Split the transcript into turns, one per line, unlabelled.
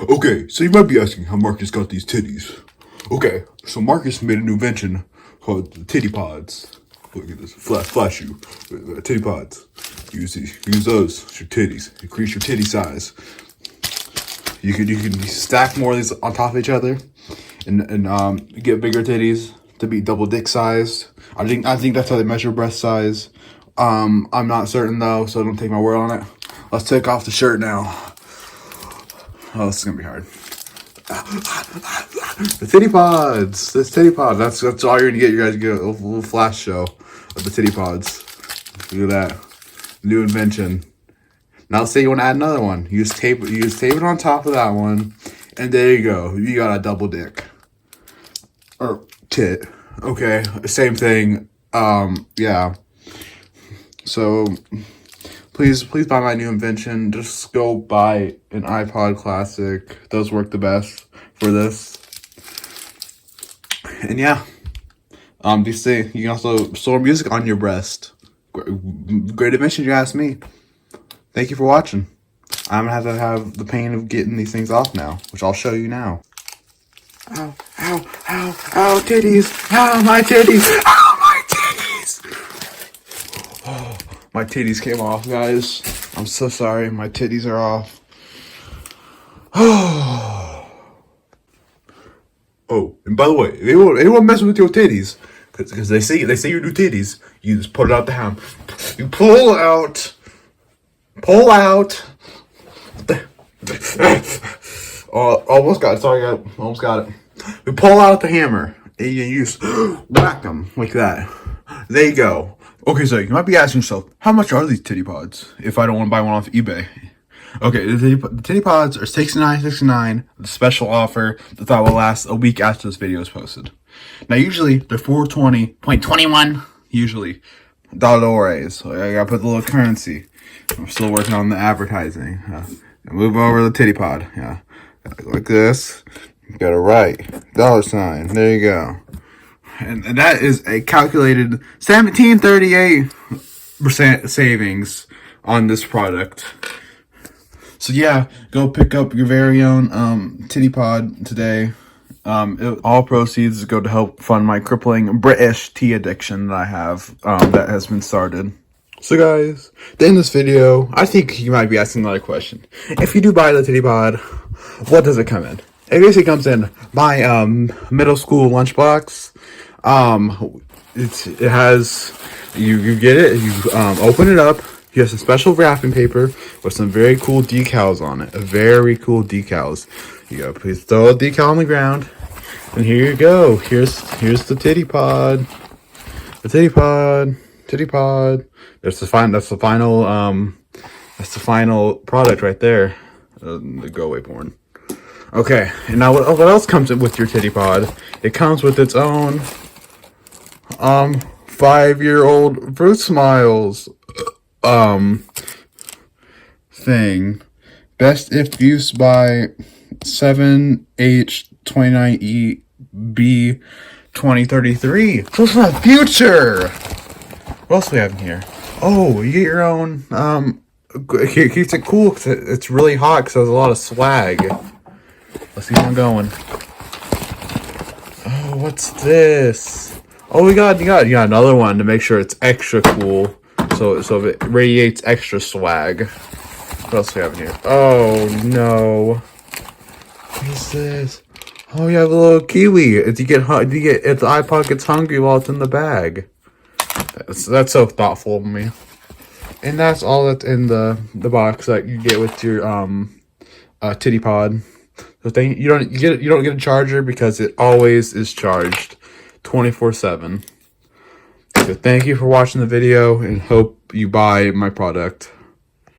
Okay, so you might be asking how Marcus got these titties. Okay, so Marcus made a new invention called the tiddypods. Look at this, flash you, tiddypods. Use those. It's your titties. Increase your titty size. You can stack more of these on top of each other, and get bigger titties to be double dick sized. I think that's how they measure breast size. I'm not certain though, so don't take my word on it. Let's take off the shirt now. Oh, this is gonna be hard. The titty pods. This titty pod. That's all you're gonna get. You guys get a little flash show of the titty pods. Look at that. New invention. Now say you want to add another one. You just tape it on top of that one, and there you go. You got a double dick. Or tit. Okay. Same thing. Yeah. So please buy my new invention. Just go buy an iPod Classic. Those work the best for this. And yeah, these things, you can also store music on your breast. Great invention, you ask me. Thank you for watching. I'm gonna have to have the pain of getting these things off now, which I'll show you now. Ow, ow, ow, ow, titties. Ow, my titties. Ow, my titties. Oh, my titties came off, guys. I'm so sorry. My titties are off. Oh, and by the way, if anyone messing with your titties, because they say you do titties, you just put it out the ham. You pull out. Oh, almost got it. Sorry, almost got it. You pull out the hammer and you just whack them like that. There you go. Okay, so you might be asking yourself, how much are these titty pods if I don't want to buy one off eBay? Okay, the titty pods are $69.69. The special offer that will last a week after this video is posted. Now, usually they're $420.21. Usually, dollars. So I gotta put the little currency. I'm still working on the advertising. Move over the titty pod. Yeah, like this. You gotta write $sign. There you go. And that is a calculated 1738% savings on this product. So yeah, go pick up your very own titty pod today. All proceeds go to help fund my crippling British tea addiction that I have that has been started. So guys, at the end of this video, I think you might be asking another question. If you do buy the titty pod, what does it come in? It basically comes in my middle school lunchbox. It has you get it, you open it up. You have some special wrapping paper with some very cool decals on it. Very cool decals. You gotta please throw a decal on the ground. And here you go. Here's the titty pod. The titty pod. Titty pod. That's the final product right there. The go away porn. Okay, and now what else comes in with your titty pod? It comes with its own 5-year-old Fruit Smiles thing. Best if used by 7H29EB2033. So it's not future. What else do we have in here? Oh, you get your own it keeps it cool because it's really hot because there's a lot of swag. Let's keep on going. Oh, what's this? Oh, you got another one to make sure it's extra cool. So it radiates extra swag. What else do we have in here? Oh no. What is this? Oh, you have a little kiwi. If the iPod gets hungry while it's in the bag. That's so thoughtful of me. And that's all that's in the box that you get with your titty pod. So you don't get a charger because it always is charged 24/7. So thank you for watching the video and hope you buy my product.